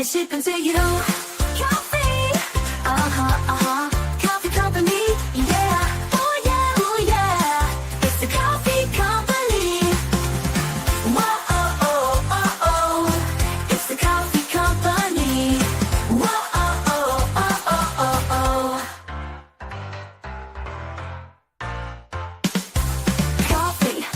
싶은 세계로 Kauffie Kauffie Company yeah oh yeah oh yeah it's the Kauffie Company whoa oh oh oh oh it's the Kauffie Company whoa oh oh oh oh oh Kauffie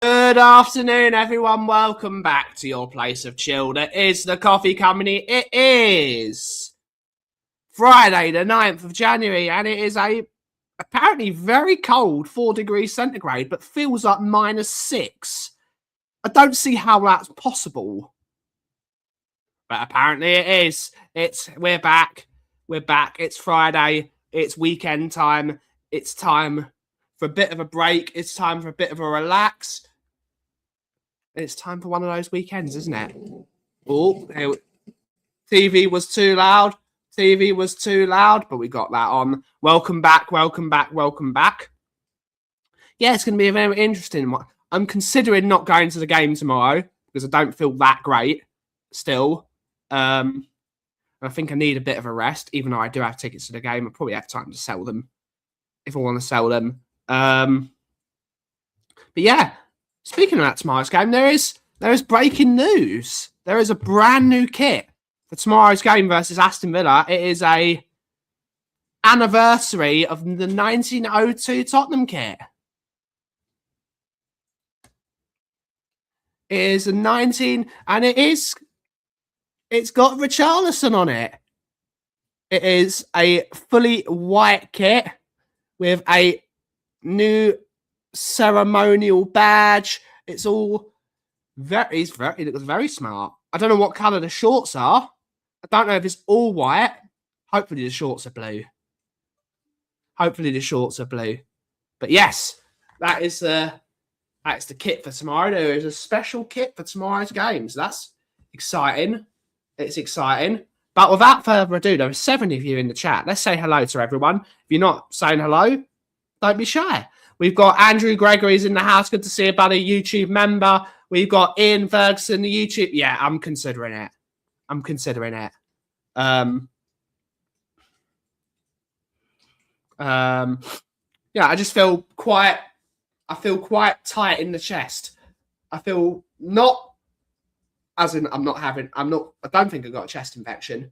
Good afternoon, everyone. Welcome back to your place of chill. That is the Kauffie Company. It is Friday, the 9th of January, and it is a apparently very cold 4 degrees centigrade, but feels like -6. I don't see how that's possible, but apparently it is. We're back. We're back. It's Friday. It's weekend time. It's time for a bit of a break. It's time for a bit of a relax. It's time for one of those weekends, isn't it? Oh, TV was too loud. TV was too loud, but we got that on. Welcome back, welcome back, welcome back. Yeah, it's going to be a very interesting one. I'm considering not going to the game tomorrow because I don't feel that great still. I think I need a bit of a rest, even though I do have tickets to the game. I probably have time to sell them if I want to sell them. But yeah. Speaking of that tomorrow's game, there is breaking news. There is a brand new kit for tomorrow's game versus Aston Villa. It is a anniversary of the 1902 Tottenham kit. It is a 19, and it's got Richarlison on it. It is a fully white kit with a new ceremonial badge. It's all it looks very smart. I don't know what colour the shorts are. I don't know if it's all white. Hopefully the shorts are blue. Hopefully the shorts are blue. But yes, that's the kit for tomorrow. There is a special kit for tomorrow's games. That's exciting. It's exciting. But without further ado, there are 7 of you in the chat. Let's say hello to everyone. If you're not saying hello, don't be shy. We've got Andrew Gregory's in the house. Good to see you, buddy. YouTube member. We've got Ian Ferguson, the YouTube. Yeah, I'm considering it. I'm considering it. Yeah, I just feel quite. I feel quite tight in the chest. I feel not. As in, I don't think I've got a chest infection,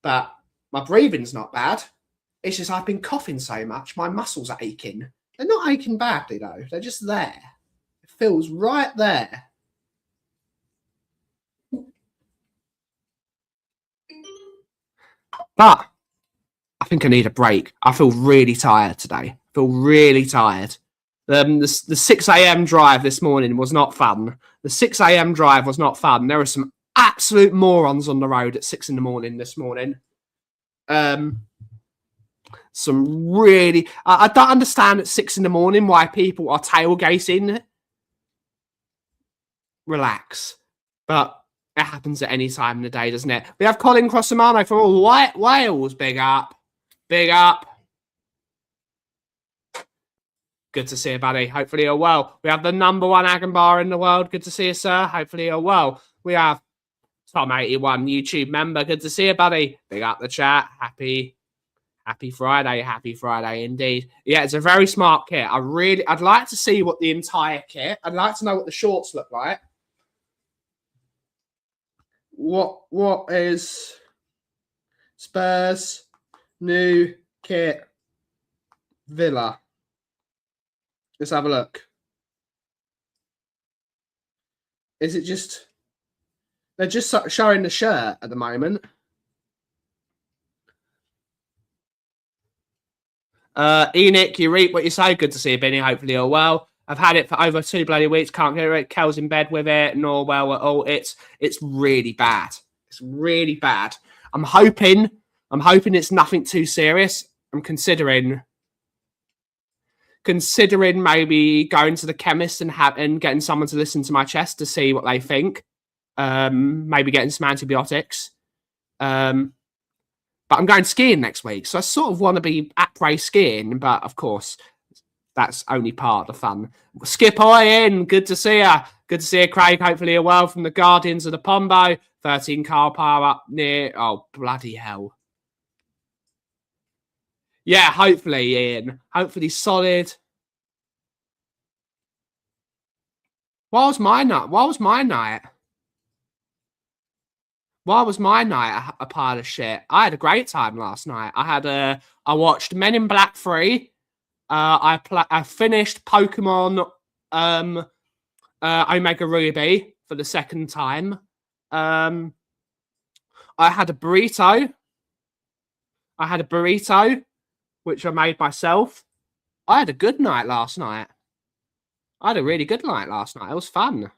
but my breathing's not bad. It's just I've been coughing so much, my muscles are aching. They're not aching badly, though. They're just there. It feels right there. But I think I need a break. I feel really tired today. I feel really tired. The 6 a.m. drive this morning was not fun. The 6 a.m. drive was not fun. There were some absolute morons on the road at 6 in the morning this morning. Some really... I don't understand at 6 in the morning why people are tailgating. Relax. But it happens at any time in the day, doesn't it? We have Colin Crossamano for all White Wales. Big up. Big up. Good to see you, buddy. Hopefully you're well. We have the #1 Agenbar in the world. Good to see you, sir. Hopefully you're well. We have Tom81, YouTube member. Good to see you, buddy. Big up the chat. Happy Friday. Happy Friday indeed. Yeah, it's a very smart kit. I'd like to see what the entire kit. I'd like to know what the shorts look like. What is Spurs new kit Villa? Let's have a look. Is it just... They're just showing the shirt at the moment. Enoch, you reap what you sow. Good to see you, Benny. Hopefully you're well. I've had it for over 2 bloody weeks. Can't get it. Kel's in bed with it. Nor well at all. It's really bad. It's really bad. I'm hoping it's nothing too serious. I'm considering maybe going to the chemist and getting someone to listen to my chest to see what they think. Maybe getting some antibiotics. But I'm going skiing next week, so I sort of want to be après skiing. But of course, that's only part of the fun. Skip Oi in. Good to see you. Good to see you, Craig. Hopefully you're well from the Guardians of the Pombo. 13 car power up near. Oh, bloody hell. Yeah, hopefully, Ian. Hopefully solid. What was my night? Why was my night a pile of shit? I had a great time last night. I watched Men in Black 3. I finished Pokemon Omega Ruby for the second time. I had a burrito. Which I made myself. I had a good night last night. I had a really good night last night. It was fun.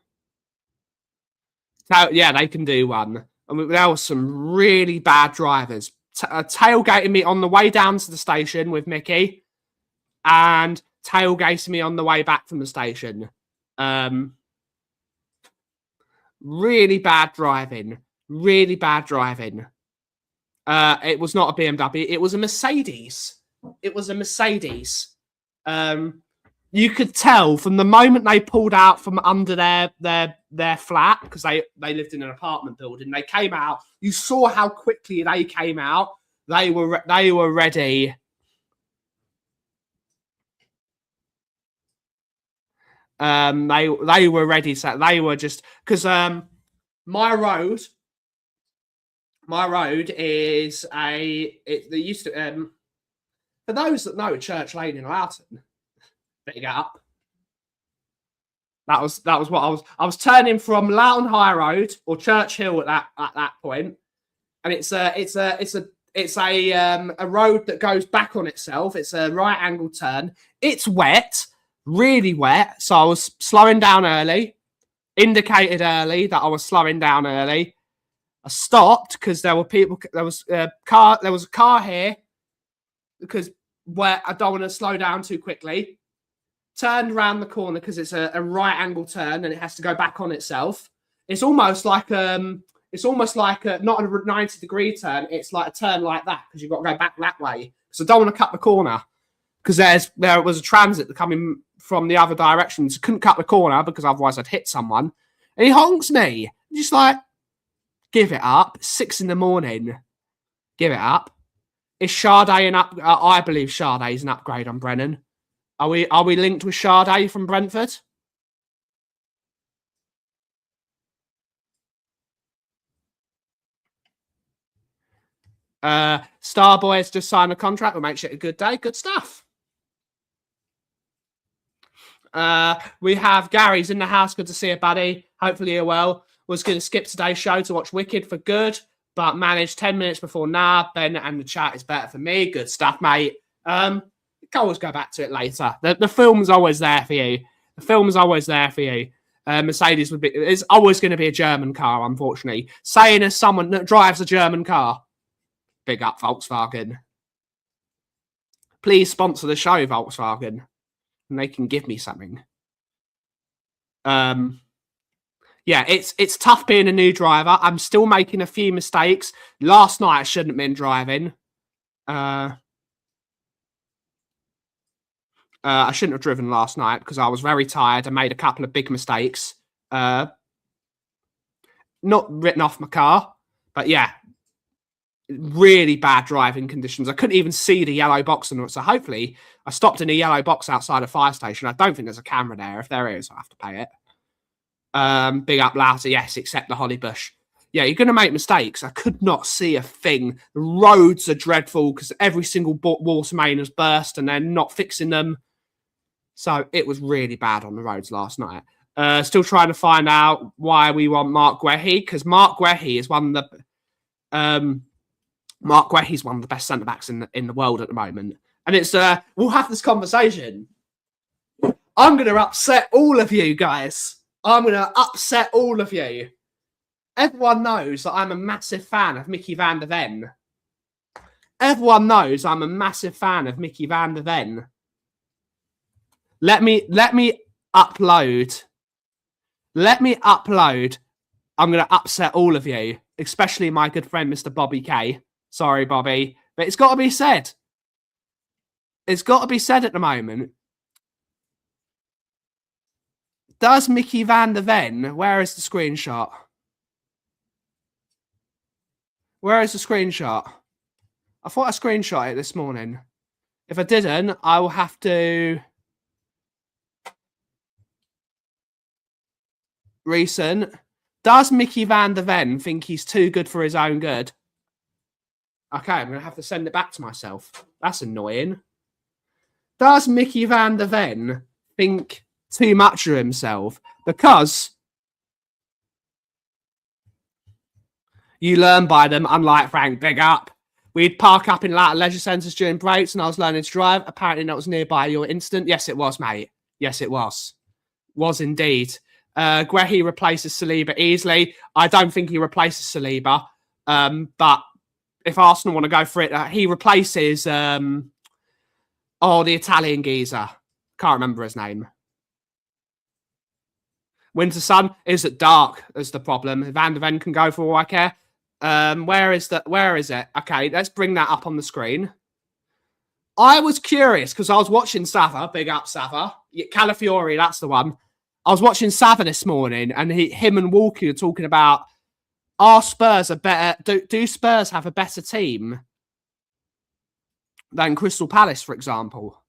So, yeah, they can do one. And there was some really bad drivers tailgating me on the way down to the station with Mickey and tailgating me on the way back from the station. Really bad driving. Really bad driving. It was not a BMW. It was a Mercedes. You could tell from the moment they pulled out from under their flat, because they lived in an apartment building. They came out. You saw how quickly they came out. They were ready. They were ready. So they were just because my road is they used to for those that know Church Lane in Loughton, big up. That was what I was turning from Loughton High Road or Church Hill at that point, and it's a road that goes back on itself. It's a right angle turn. It's wet, really wet. So I was slowing down early, indicated early that I was slowing down early. I stopped because there were people. There was a car here because where I don't want to slow down too quickly. Turned around the corner because it's a right angle turn and it has to go back on itself. It's almost like a not a 90-degree turn. It's like a turn like that because you've got to go back that way. So I don't want to cut the corner because there was a transit coming from the other direction. So couldn't cut the corner because otherwise I'd hit someone. And he honks me. I'm just like, give it up. 6 a.m. Give it up. Is Sade I believe Sade is an upgrade on Brennan. Are we linked with Sade from Brentford? Starboy has just signed a contract. We'll make sure it's a good day. Good stuff. We have Gary's in the house. Good to see you, buddy. Hopefully you're well. Was going to skip today's show to watch Wicked for good, but managed 10 minutes before now. Ben and the chat is better for me. Good stuff, mate. Can always go back to it later. The film's always there for you. Mercedes is always going to be a German car, unfortunately. Saying as someone that drives a German car. Big up, Volkswagen. Please sponsor the show, Volkswagen. And they can give me something. Yeah, it's tough being a new driver. I'm still making a few mistakes. Last night I shouldn't have been driving. I shouldn't have driven last night because I was very tired. I made a couple of big mistakes. Not written off my car, but yeah, really bad driving conditions. I couldn't even see the yellow box. So hopefully I stopped in a yellow box outside a fire station. I don't think there's a camera there. If there is, I'll have to pay it. Big up louder, yes, except the holly bush. Yeah, you're going to make mistakes. I could not see a thing. The roads are dreadful because every single water main has burst and they're not fixing them. So it was really bad on the roads last night. Still trying to find out why we want Mark Guehi, because Mark Guehi is one of the best centre backs in the world at the moment. And it's we'll have this conversation. I'm going to upset all of you guys. I'm going to upset all of you. Everyone knows that I'm a massive fan of Mickey van der Ven. Everyone knows I'm a massive fan of Mickey van der Ven. Let me upload. Let me upload. I'm going to upset all of you, especially my good friend, Mr. Bobby K. Sorry, Bobby. But it's got to be said. It's got to be said at the moment. Does Mickey van der Ven? Where is the screenshot? Where is the screenshot? I thought I screenshot it this morning. If I didn't, I will have to... Recent. Does Mickey van der Ven think he's too good for his own good? Okay, I'm going to have to send it back to myself. That's annoying. Does Mickey van der Ven think too much of himself? Because you learn by them, unlike Frank. Big up. We'd park up in leisure centres during breaks and I was learning to drive. Apparently that was nearby your instant. Yes, it was, mate. Yes, it was. Was indeed. Guehi replaces Saliba easily. I don't think he replaces Saliba. But if Arsenal want to go for it, he replaces the Italian geezer. Can't remember his name. Winter Sun is at dark is the problem. Van der Ven can go for all I care. Where is it? Okay, let's bring that up on the screen. I was curious because I was watching Sava. Big up Sava. Calafiori, that's the one. I was watching Sava this morning and him and Walker are talking about, are Spurs a better... Do Spurs have a better team than Crystal Palace, for example?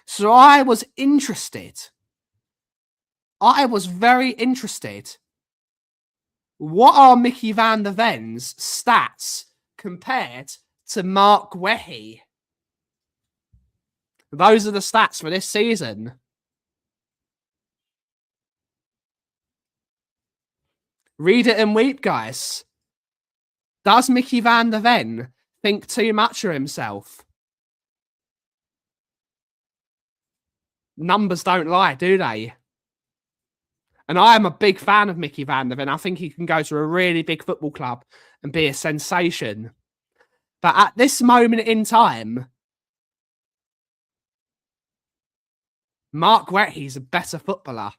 So I was interested. I was very interested. What are Mickey van der Ven's stats compared to Mark Guehi? Those are the stats for this season. Read it and weep, guys. Does Mickey van der Ven think too much of himself? Numbers don't lie, do they? And I am a big fan of Mickey van der Ven. I think he can go to a really big football club and be a sensation. But at this moment in time, Mark Guehi's a better footballer.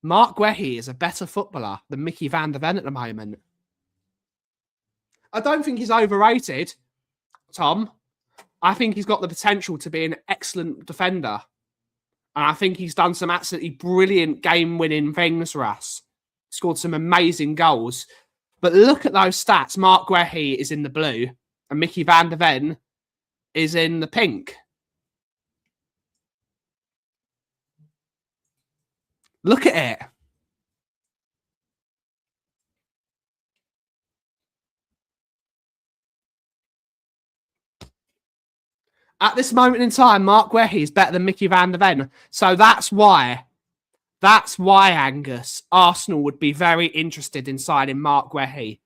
Mark Guehi is a better footballer than Mickey van der Ven at the moment. I don't think he's overrated, Tom. I think he's got the potential to be an excellent defender. And I think he's done some absolutely brilliant game-winning things for us. Scored some amazing goals. But look at those stats. Mark Guehi is in the blue and Mickey van der Ven is in the pink. Look at it. At this moment in time, Mark Guehi is better than Mickey van der Ven. So that's why, Angus, Arsenal would be very interested in signing Mark Guehi.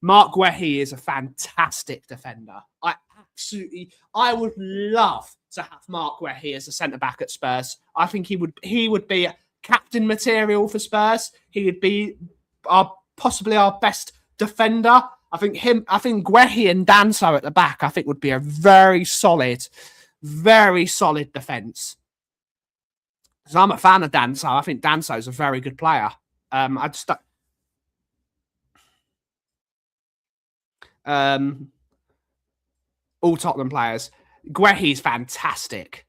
Mark Guehi is a fantastic defender. I would love to have Mark Guehi as a centre-back at Spurs. I think he would be captain material for Spurs. He would be possibly our best defender. I think Guehi and Danso at the back, I think would be a very solid defence. Because I'm a fan of Danso. I think Danso's a very good player. All Tottenham players. Guehi's fantastic.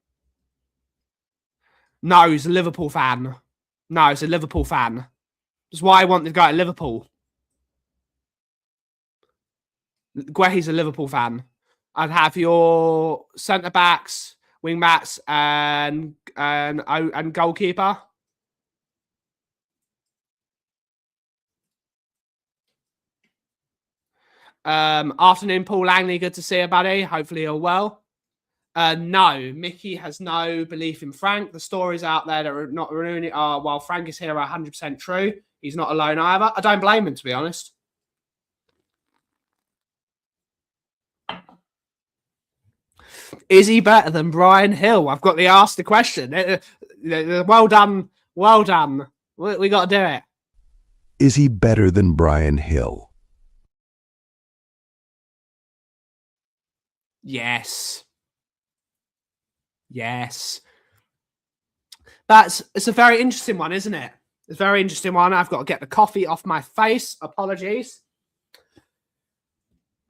No, he's a Liverpool fan. No, he's a Liverpool fan. That's why I want to go to Liverpool. Guehi's a Liverpool fan. I'd have your centre backs, wing backs, and goalkeeper. Afternoon, Paul Langley. Good to see you, buddy. Hopefully you're well. No, Mickey has no belief in Frank. The stories out there that are not ruining it are, while Frank is here, are 100% true. He's not alone either. I don't blame him, to be honest. Is he better than Brian Hill? I've got to ask the question. Well done. Well done. We got to do it. Is he better than Brian Hill? Yes. Yes. It's a very interesting one, isn't it? It's a very interesting one. I've got to get the coffee off my face. Apologies.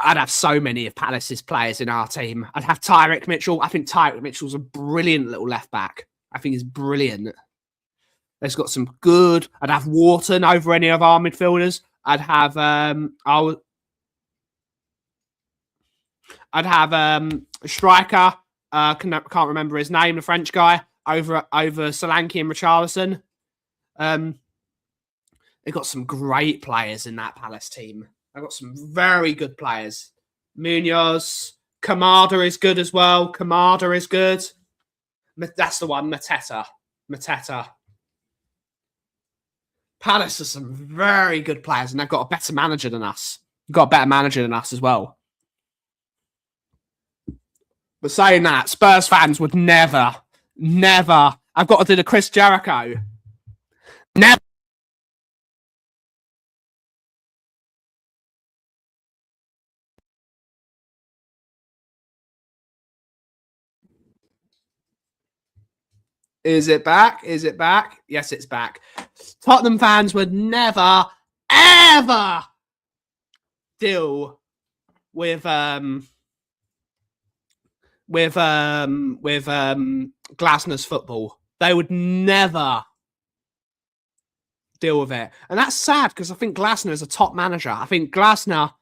I'd have so many of Palace's players in our team. I'd have Tyreek Mitchell. I think Tyreek Mitchell's a brilliant little left back. I think he's brilliant. It's got some good. I'd have Wharton over any of our midfielders. I'd have a striker. Can't remember his name. The French guy over Solanke and Richarlison. They've got some great players in that Palace team. They've got some very good players. Munoz, Kamada is good as well. Kamada is good. That's the one. Mateta. Palace are some very good players, and they've got a better manager than us. Got a better manager than us as well. But saying that, Spurs fans would never. I've got to do the Chris Jericho. Never. Is it back? Yes, it's back. Tottenham fans would never, ever deal with Glasner's football. They would never deal with it. And that's sad because I think Glasner is a top manager. I think Glasner's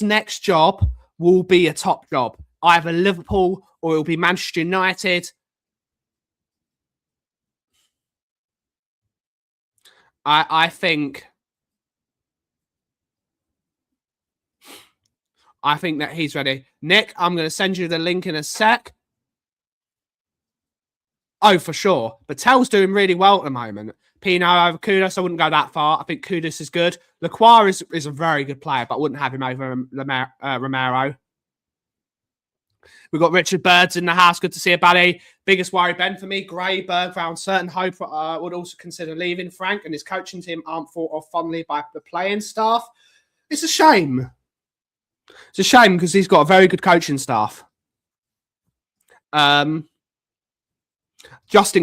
next job will be a top job. Either Liverpool or it'll be Manchester United. I think that he's ready. Nick, I'm going to send you the link in a sec. Oh, for sure. But Tell's doing really well at the moment. Pino over Kudus, I wouldn't go that far. I think Kudus is good. Lacroix is a very good player, but I wouldn't have him over Romero. We've got Richard Birds in the house. Good to see you, buddy. Biggest worry, Ben, for me, Gray, Berg found certain hope would also consider leaving. Frank and his coaching team aren't thought of fondly by the playing staff. It's a shame. It's a shame because he's got a very good coaching staff. Justin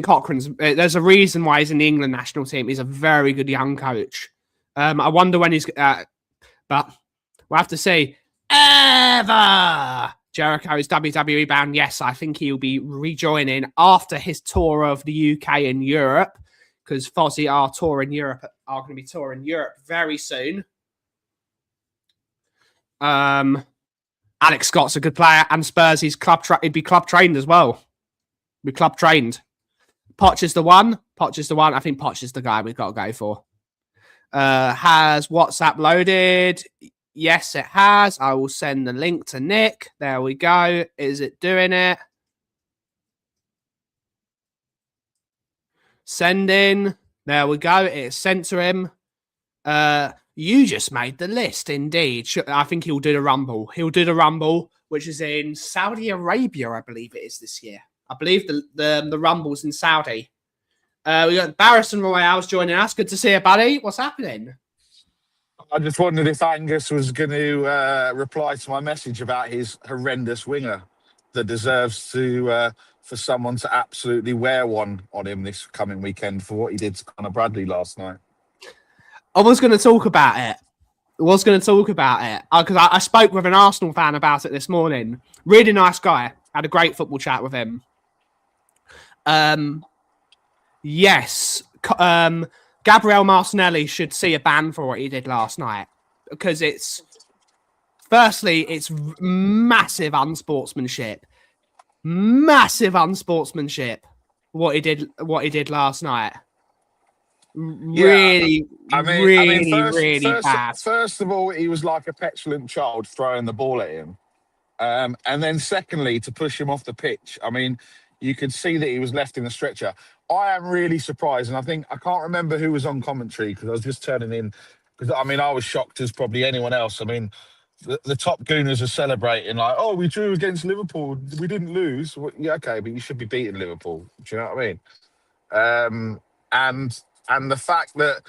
Cochrane's, there's a reason why he's in the England national team. He's a very good young coach. I wonder when he's... but we'll have to see. Ever! Jericho is WWE bound. Yes, I think he'll be rejoining after his tour of the UK and Europe, because Fozzy are going to be touring Europe very soon. Alex Scott's a good player, and Spurs, he'd be club trained as well. Be club trained. Poch is the one. I think Poch is the guy we've got to go for. Has WhatsApp loaded? Yes, it has. I will send the link to Nick. There we go. Is it doing it? Sending. There we go. It's sent to him. You just made the list, indeed. I think he'll do the Rumble. He'll do the Rumble, which is in Saudi Arabia, I believe it is this year. I believe the Rumble's in Saudi. We got Barrison Royale's joining us. Good to see you, buddy. What's happening? I just wondered if Angus was going to reply to my message about his horrendous winger that deserves to for someone to absolutely wear one on him this coming weekend for what he did to Conor Bradley last night. I was going to talk about it. Because I spoke with an Arsenal fan about it this morning. Really nice guy. Had a great football chat with him. Yes. Gabriel Martinelli should see a ban for what he did last night, because it's massive unsportsmanship. What he did last night. Really bad. First of all, he was like a petulant child throwing the ball at him. And then secondly, to push him off the pitch. I mean, you could see that he was left in the stretcher. I am really surprised, and I can't remember who was on commentary because I was just turning in. Because I was shocked as probably anyone else. I mean, the top Gooners are celebrating like, "Oh, we drew against Liverpool. We didn't lose." Well, yeah, okay, but you should be beating Liverpool. Do you know what I mean? And the fact that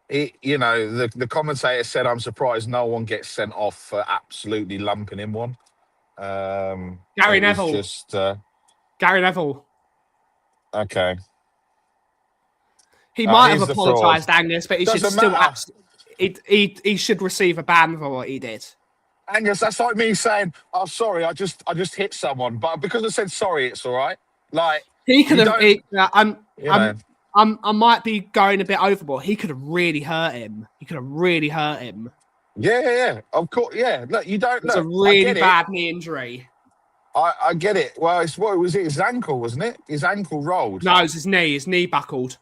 the commentator said, "I'm surprised no one gets sent off for absolutely lumping him one." Gary Neville. Gary Neville. Okay. He might have apologised, Angus, but he should still he should receive a ban for what he did. Angus, that's like me saying, "Oh, sorry, I just hit someone," but because I said sorry, it's all right. Like He could you have. don't- you know. I might be going a bit overboard. He could have really hurt him. Yeah. Of course, yeah. Look, you don't It's a look. I really get it. bad knee injury. I get it. Well, it's what was it? His ankle, wasn't it? His ankle rolled. No, it's his knee. His knee buckled.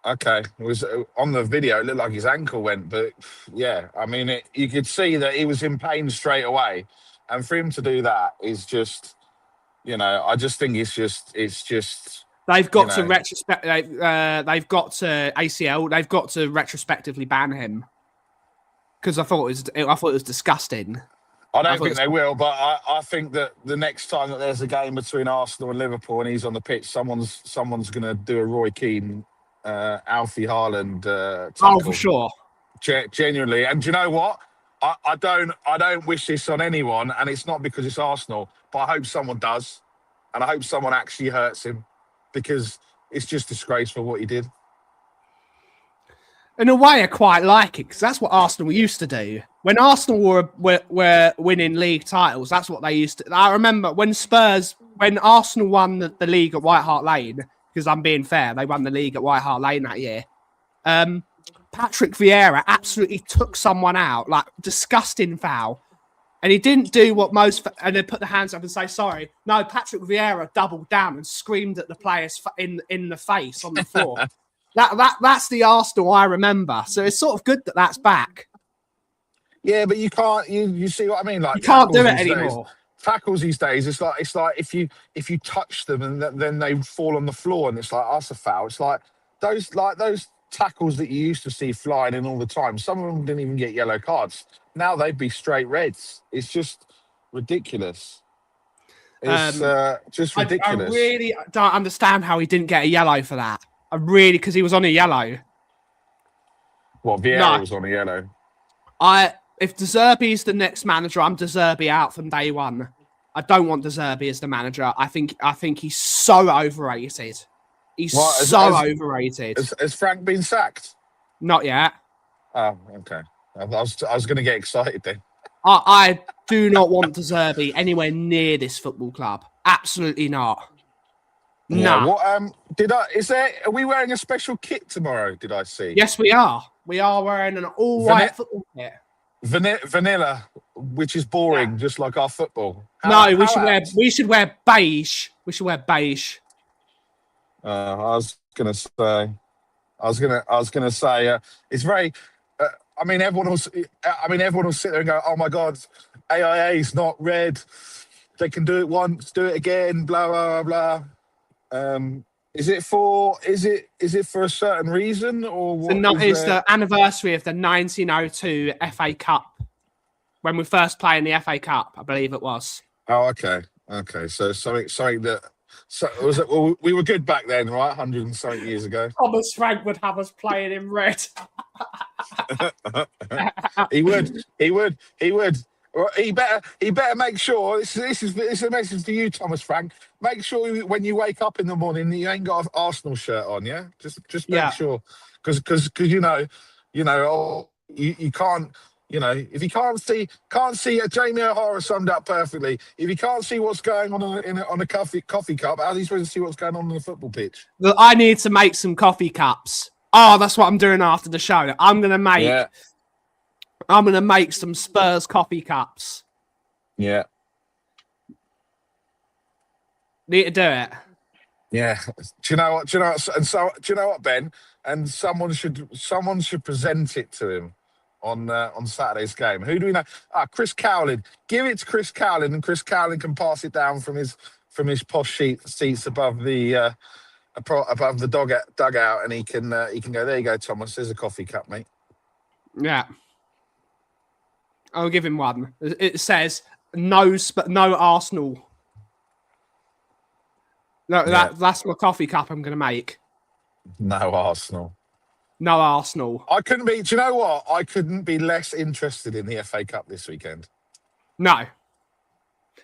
Okay, it was on the video. It looked like his ankle went, but yeah, I mean, you could see that he was in pain straight away, and for him to do that is just, I just think it's just. They've got to retrospect. They've got to ACL. They've got to retrospectively ban him because I thought it was disgusting. I don't think they will, but I think that the next time that there's a game between Arsenal and Liverpool and he's on the pitch, someone's going to do a Roy Keane, Alfie Haaland tackle. Oh, for sure. Genuinely. And do you know what? I don't wish this on anyone, and it's not because it's Arsenal, but I hope someone does, and I hope someone actually hurts him because it's just disgraceful what he did. In a way, I quite like it because that's what Arsenal used to do. When Arsenal were winning league titles, that's what they used to. I remember when Arsenal won the league at White Hart Lane, because I'm being fair, they won the league at White Hart Lane that year. Patrick Vieira absolutely took someone out, like disgusting foul. And he didn't do what most, and then put the hands up and say sorry. No, Patrick Vieira doubled down and screamed at the players in the face on the floor. That's the Arsenal I remember. So it's sort of good that that's back. Yeah, but you can't. You see what I mean? Like you can't do it anymore. Tackles these days, it's like if you touch them and then they fall on the floor and it's like that's a foul. It's like those tackles that you used to see flying in all the time. Some of them didn't even get yellow cards. Now they'd be straight reds. It's just ridiculous. It's just ridiculous. I really don't understand how he didn't get a yellow for that. Because he was on a yellow. What, Vieira was on a yellow? If De Zerbi's the next manager, I'm De Zerbi out from day one. I don't want De Zerbi as the manager. I think he's so overrated. He's overrated. Has Frank been sacked? Not yet. Oh, okay. I was going to get excited then. I do not want De Zerbi anywhere near this football club. Absolutely not. Yeah, no. What are we wearing a special kit tomorrow? Did I see? Yes, we are. We are wearing an all-white football kit. Vanilla, which is boring, just like our football. We should wear beige. We should wear beige. I was gonna say, it's very. Everyone will sit there and go, "Oh my God, AIA is not red. They can do it once, do it again." Blah blah blah blah. Is it for a certain reason or what? It's the anniversary of the 1902 FA Cup when we first played in the FA Cup, I believe it was. Oh, okay. So something that. So was it? Well, we were good back then, right? 100 and something years ago. Thomas Frank would have us playing in red. He would. He better make sure. This is a message to you, Thomas Frank. Make sure when you wake up in the morning that you ain't got an Arsenal shirt on. Yeah, just make sure, because you can't. If you can't see Jamie O'Hara summed up perfectly. If you can't see what's going on on a coffee cup, how are you supposed to see what's going on the football pitch? Well, I need to make some coffee cups. Oh, that's what I'm doing after the show. I'm gonna make some Spurs coffee cups. Yeah. Need to do it. Yeah. Do you know what? And so do you know what, Ben? And someone should present it to him on Saturday's game. Who do we know? Chris Cowlin. Give it to Chris Cowlin, and Chris Cowlin can pass it down from his posh seats above the dugout, and he can go, there you go, Thomas. There's a coffee cup, mate. Yeah. I'll give him one. It says no Arsenal. No, that's my coffee cup I'm going to make. No Arsenal. No Arsenal. I couldn't be. Do you know what? I couldn't be less interested in the FA Cup this weekend. No. I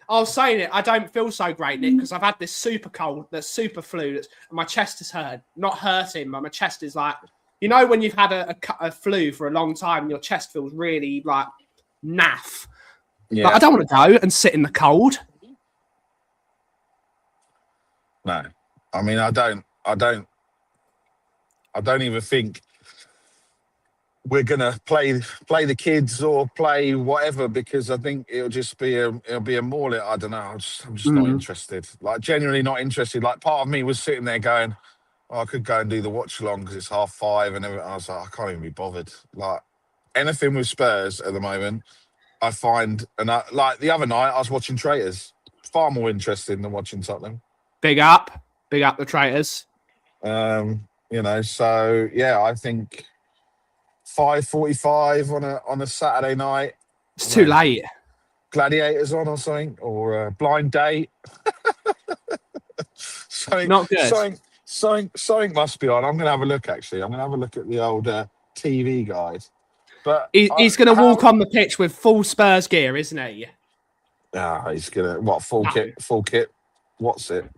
was saying it. I don't feel so great, Nick, because I've had this super cold, this super flu. And my chest is hurt. Not hurting, but my chest is like, when you've had a flu for a long time, and your chest feels really like naff. Yeah. But I don't want to go and sit in the cold. No, I mean, I don't even think we're gonna play the kids or play whatever, because I think it'll be a mauling. I don't know. I'm just not interested. Like, genuinely not interested. Like, part of me was sitting there going, oh, I could go and do the watch along because it's 5:30 and everything. I was like, I can't even be bothered. Like, anything with Spurs at the moment, I find, and like the other night, I was watching Traitors. Far more interesting than watching Tottenham. Big up the traitors. You know, so yeah, I think 5:45 on a Saturday night. It's too late. Gladiators on or something, or a blind date. something, Not good. something must be on. I'm going to have a look. Actually, I'm going to have a look at the old TV guide. But He's going to walk on the pitch with full Spurs gear, isn't he? He's going to full kit? Full kit. What's it?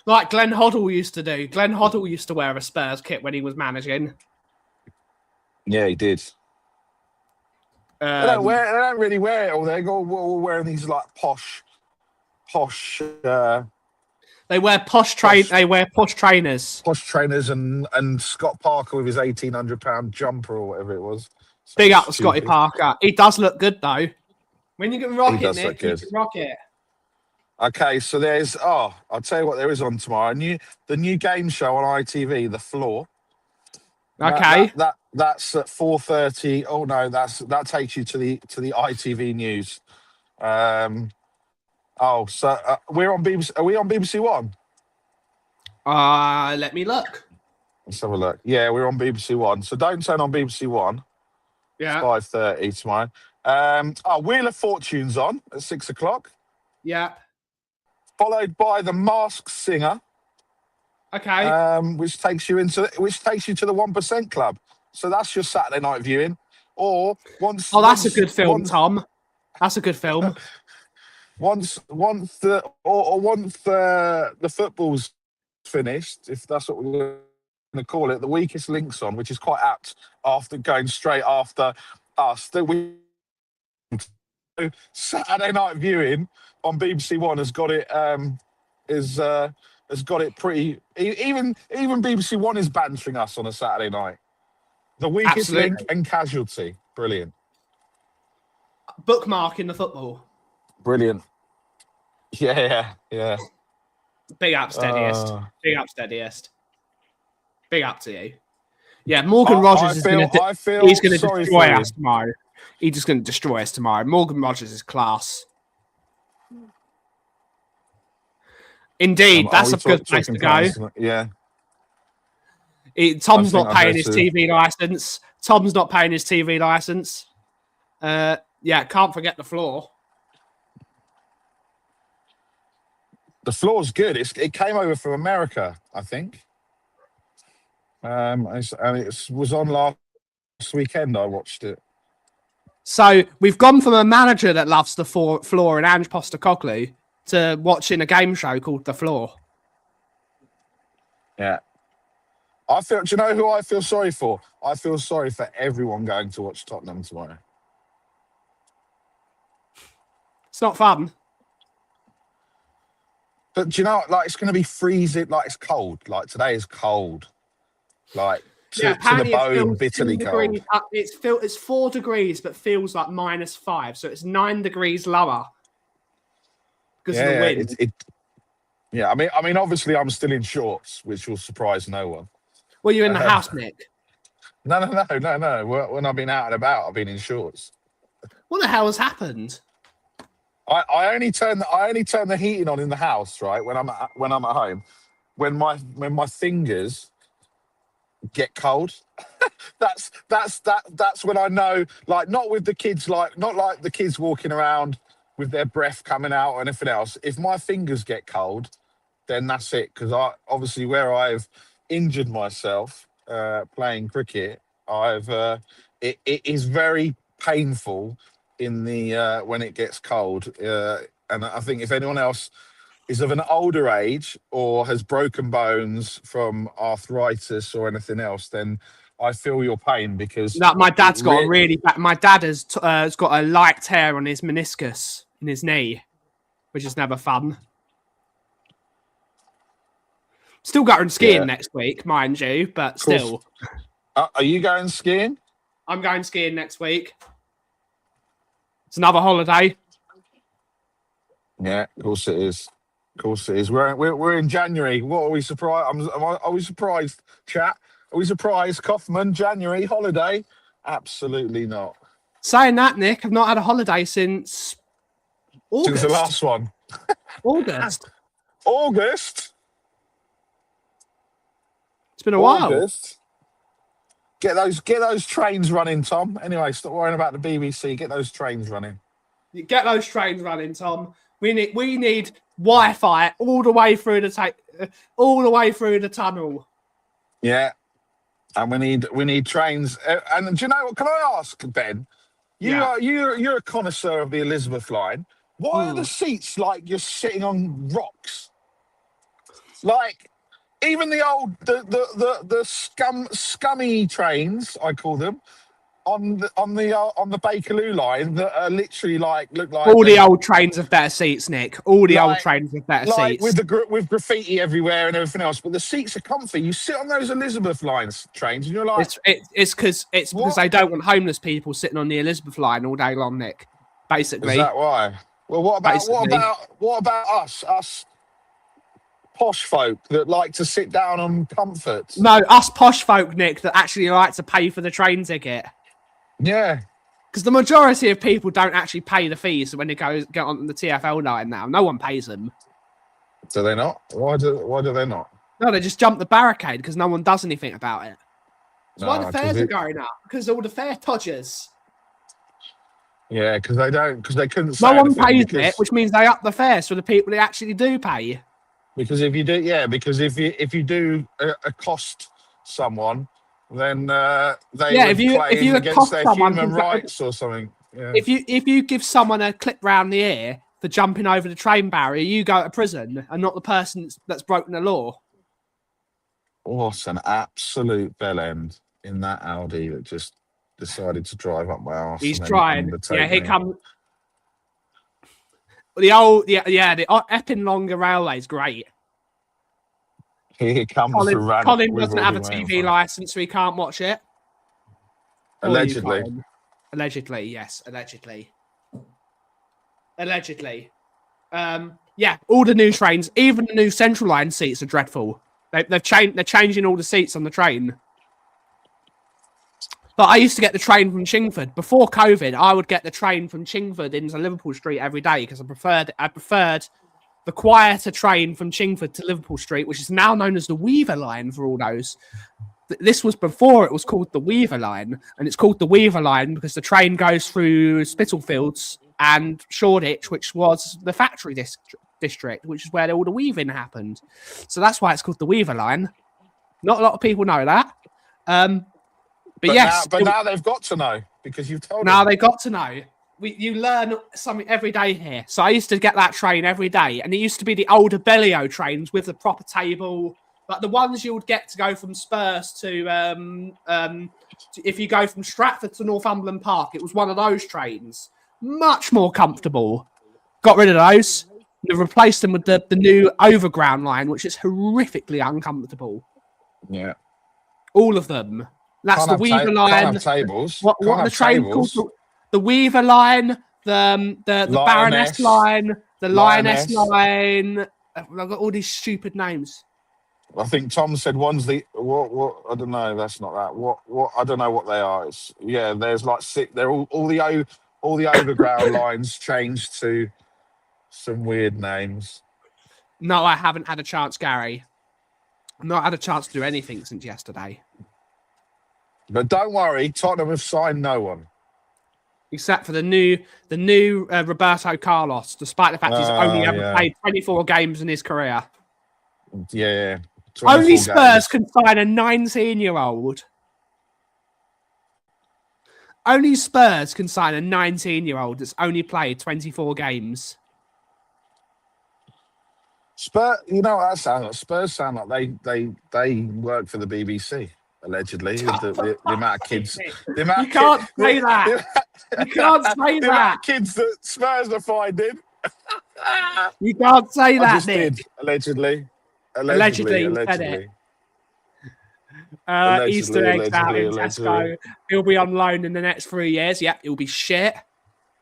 Like Glenn Hoddle used to do. Glenn Hoddle used to wear a Spurs kit when he was managing. Yeah, he did. They don't really wear it all. They're all wearing these like posh. They wear posh trainers. Posh trainers and Scott Parker with his £1,800 jumper or whatever it was. So Big up Scotty Parker. He does look good though. When you can rock it, Nick, you can rock it. Okay, so there's I'll tell you what there is on tomorrow. The new game show on ITV, The Floor. Okay. That's at 4:30. Oh no, that takes you to the ITV news. We're on BBC. Are we on BBC One? Let me look. Let's have a look. Yeah, we're on BBC One. So don't turn on BBC One. Yeah. It's 5:30 tomorrow. Wheel of Fortune's on at 6:00. Yeah. Followed by The Masked Singer. Okay. Which takes you to the 1% Club. So that's your Saturday night viewing. Or that's a good film, Tom. That's a good film. Once the football's finished, if that's what we're going to call it, the weakest link's on, which is quite apt after going straight after us. Saturday night viewing on BBC One has got it. Has got it pretty. Even BBC One is bantering us on a Saturday night. The weakest link and Casualty, brilliant. Bookmark in the football. Brilliant. Yeah. Big up, steadiest. Big up, steadiest. Big up to you. Yeah, Morgan Rogers is going to destroy us tomorrow. He's just going to destroy us tomorrow. Morgan Rogers is class. Indeed, that's a good place to go. Yeah. Tom's not paying his TV license. Tom's not paying his TV license. Yeah, can't forget The Floor. The Floor's good. It came over from America, I think. And it was on last weekend. I watched it. So we've gone from a manager that loves The Floor and Ange Postecoglou to watching a game show called The Floor. Yeah. Do you know who I feel sorry for? I feel sorry for everyone going to watch Tottenham tomorrow. It's not fun. But do you know, like, it's going to be freezing, like, it's cold. Like, today is cold. Like, to the bone, bitterly cold. It's 4 degrees, but feels like -5. So it's 9 degrees lower because of the wind. Yeah, I mean, obviously, I'm still in shorts, which will surprise no one. Well, you're in the house, Nick. No. When I've been out and about, I've been in shorts. What the hell has happened? I only turn the heating on in the house, right? When I'm at home, when my fingers get cold, that's when I know. Like, not with the kids, not like the kids walking around with their breath coming out or anything else. If my fingers get cold, then that's it. Because obviously where I've injured myself playing cricket, it is very painful in the when it gets cold, and I think if anyone else is of an older age or has broken bones from arthritis or anything else, then I feel your pain, because my dad's got a really bad. My dad has got a light tear on his meniscus in his knee, which is never fun. Still going skiing Yeah. next week, mind you, but Of course. still. Are you going skiing? I'm going skiing next week. It's another holiday. Yeah, of course it is. Of course it is. We're in January. What are we surprised? Are we surprised, chat? Are we surprised? Kaufman, January holiday? Absolutely not. Saying that, Nick, I've not had a holiday since August. Since the last one. August. August. It's been a while. August. Get those trains running, Tom. Anyway, stop worrying about the BBC. Get those trains running. You get those trains running, Tom. We need Wi-Fi all the way through the tunnel. Yeah, and we need trains. And do you know what? Can I ask, Ben? You're a connoisseur of the Elizabeth line. Why are the seats like you're sitting on rocks? Like even the old scummy trains, I call them, on the Bakerloo line that are literally look like all the old trains have better seats, Nick. All the old trains have better seats with graffiti everywhere and everything else. But the seats are comfy. You sit on those Elizabeth lines trains, and you're like, it's because they don't want homeless people sitting on the Elizabeth line all day long, Nick. Basically, is that why? Well, what about us posh folk that like to sit down on comforts? No, us posh folk, Nick, that actually like to pay for the train ticket. Yeah. Because the majority of people don't actually pay the fees when they get on the TfL line now. No one pays them. Do they not? Why do they not? No, they just jump the barricade because no one does anything about it. That's why the fares are going up. Because all the fare dodgers. Yeah, because they couldn't say no one pays because, it, which means they up the fares for the people that actually do pay. Because if you do accost someone, then if you accost their someone human rights or something. Yeah. If you give someone a clip round the ear for jumping over the train barrier, you go to prison and not the person that's broken the law. What an absolute bell end in that Audi that just decided to drive up my arse. He's trying. Yeah, here me. comes the Epping Longer Railway is great. Here comes the rant. Colin doesn't have a TV license, so he can't watch it. Allegedly. Allegedly, yes. Allegedly. All the new trains, even the new Central Line seats are dreadful. They're changing all the seats on the train. But I used to get the train from Chingford. Before COVID, I would get the train from Chingford into Liverpool Street every day because I preferred the quieter train from Chingford to Liverpool Street, which is now known as the Weaver Line for all those. This was before it was called the Weaver Line, and it's called the Weaver Line because the train goes through Spitalfields and Shoreditch, which was the factory district, which is where all the weaving happened. So that's why it's called the Weaver Line. Not a lot of people know that. But yes. Now they've got to know because you've told them. Now they got to know. You learn something every day here. So I used to get that train every day, and it used to be the older Bellio trains with the proper table, like the ones you would get to go from Spurs to if you go from Stratford to Northumberland Park. It was one of those trains, much more comfortable. Got rid of those. They replaced them with the new Overground line, which is horrifically uncomfortable. Yeah, all of them. That's the Weaver Line. Can't have tables. What the train called? The Weaver Line, the Baroness Line, the Lioness Line. I've got all these stupid names. I think Tom said one's the what I don't know. That's not that. What I don't know what they are. There's like six. They're all the overground lines changed to some weird names. No, I haven't had a chance, Gary. I've not had a chance to do anything since yesterday. But don't worry, Tottenham have signed no one. Except for the new Roberto Carlos, despite the fact he's only ever played 24 games in his career. Yeah. Only Spurs can sign a 19-year-old. Only Spurs can sign a 19-year-old that's only played 24 games. Spurs, you know what that sounds like? Spurs sound like they work for the BBC. Allegedly, the amount of kids. You can't say that. You can't say that. The amount of kids that Spurs are finding. You can't say that, Nick. Allegedly. Allegedly, he said it. Easter eggs out in Tesco. He'll be on loan in the next 3 years. Yep, he'll be shit.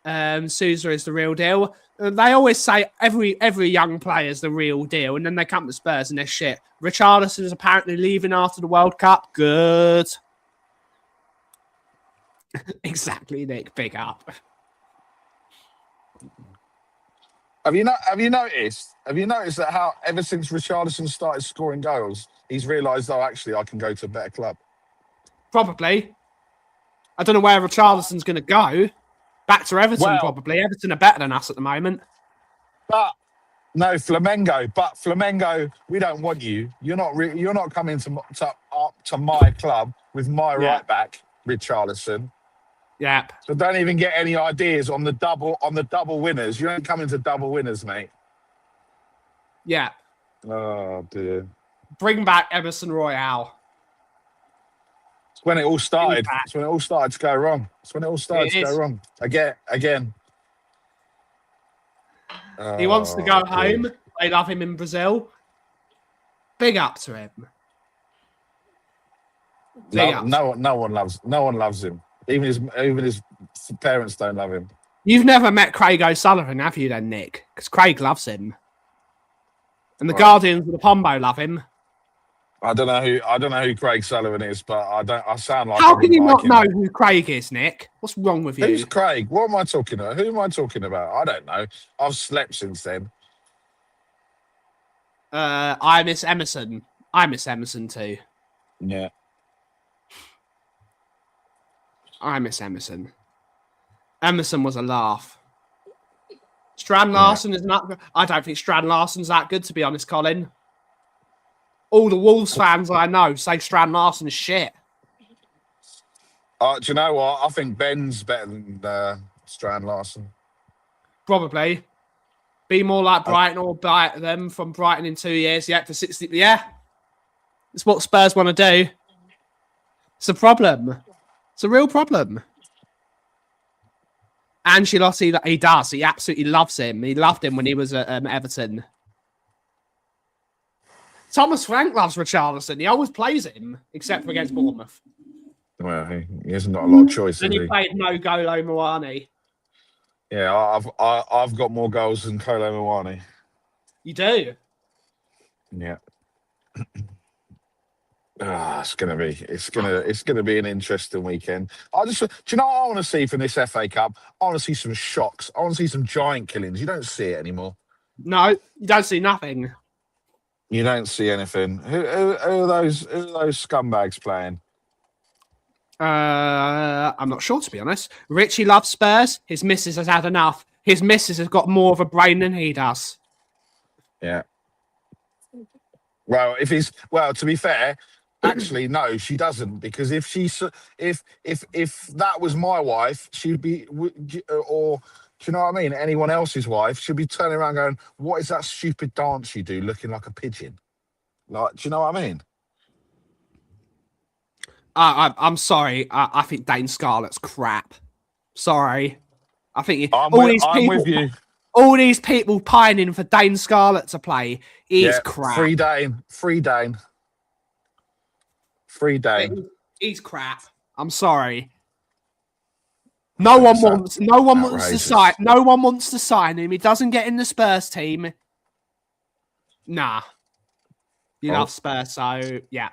Sousa is the real deal. They always say every young player is the real deal, and then they come to Spurs and they're shit. Richarlison is apparently leaving after the World Cup. Good. Exactly, Nick. Big up. Have you noticed that how ever since Richarlison started scoring goals, he's realised, oh, actually, I can go to a better club. Probably. I don't know where Richarlison's going to go. Back to Everton, probably. Everton are better than us at the moment. But no, Flamengo. But Flamengo, we don't want you. You're not coming to my club with my right back, Richarlison. Yep. So don't even get any ideas on the double winners. You ain't coming to double winners, mate. Yeah. Oh dear. Bring back Emerson Royale. It's when it all started. It's when it all started to go wrong. It's when it all started to go wrong. Again. He wants to go home. They love him in Brazil. Big up to him. No one loves him. Even his parents don't love him. You've never met Craig O'Sullivan, have you, then, Nick? Because Craig loves him, and the Guardians of the Pombo love him. I don't know who Craig Sullivan is, but I sound like. How can you not know who Craig is, Nick? What's wrong with you? Who's Craig? What am I talking about? Who am I talking about? I don't know. I've slept since then. I miss Emerson. I miss Emerson too. Yeah. I miss Emerson. Emerson was a laugh. Strand Larson is not. I don't think Strand Larson's that good, to be honest, Colin. All the Wolves fans I know say Strand Larson is shit. Do you know what? I think Ben's better than Strand Larson. Probably. Be more like Brighton or buy them from Brighton in 2 years. Yeah, for 60. Yeah. It's what Spurs want to do. It's a problem. It's a real problem. Ancelotti, he does. He absolutely loves him. He loved him when he was at Everton. Thomas Frank loves Richarlison. He always plays him, except for against Bournemouth. Well, he hasn't got a lot of choice. And he played no Golo Moani. Yeah, I've got more goals than Kolo Moani. You do? Yeah. It's gonna be an interesting weekend. Do you know what I want to see from this FA Cup? I want to see some shocks. I want to see some giant killings. You don't see it anymore. No, you don't see nothing. You don't see anything. Who are those scumbags playing? I'm not sure, to be honest. Richie loves Spurs. His missus has had enough. His missus has got more of a brain than he does. Yeah. Well, to be fair, actually, no, she doesn't, because if that was my wife, she'd be, or do you know what I mean? Anyone else's wife, she'd be turning around going, "What is that stupid dance you do, looking like a pigeon?" Like, do you know what I mean? I'm sorry. I think Dane Scarlett's crap. Sorry. I think I'm with you. All these people pining for Dane Scarlett to play is crap. Free Dane. He's crap. I'm sorry. No one wants to sign him. He doesn't get in the Spurs team. Nah. You love Spurs, so yeah.